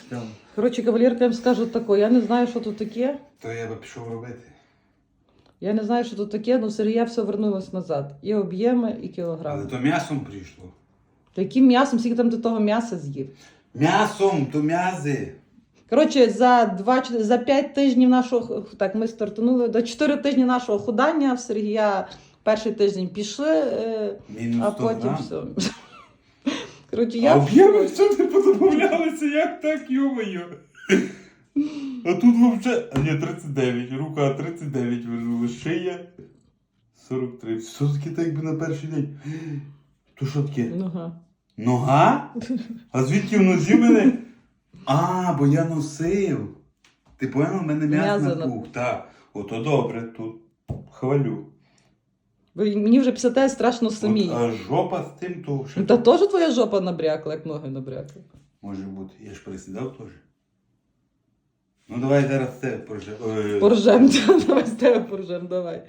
стягну. Коротше, кавалерка, я вам скажу тако, я не знаю, що тут таке. То я би пішов робити. Я не знаю, що тут таке, але Сергія все вернулось назад. І об'єми, і Але кілограми. то м'ясом прийшло. Та яким м'ясом, скільки там до того м'яса з'їв? М'ясом, то м'язи. Коротше, за 5 тижнів нашого, так, ми стартанули, до 4 тижні нашого худання в Сергія перший тиждень пішли, Мінус а 100 потім грам. все. Коротше, А я об'єми все не подобавлялися, як так, йо-моє. А тут взагалі, а ні, 39, рука 39 вернула, шия 43. Все таки так якби на перший день. То що таке? Нога. Нога? А звідки в нозі мене? А, бо я носив. Ти поняла, в мене м'яз М'язи напух. Так, ото добре, тут хвалю. Бо мені вже після тебе страшно самій. От, а жопа з тим, то ще... Та теж твоя жопа набрякла, як ноги набрякли. Може бути, я ж присідав теж. Ну давай зараз це Поржем, давай з тебе поржем, давай.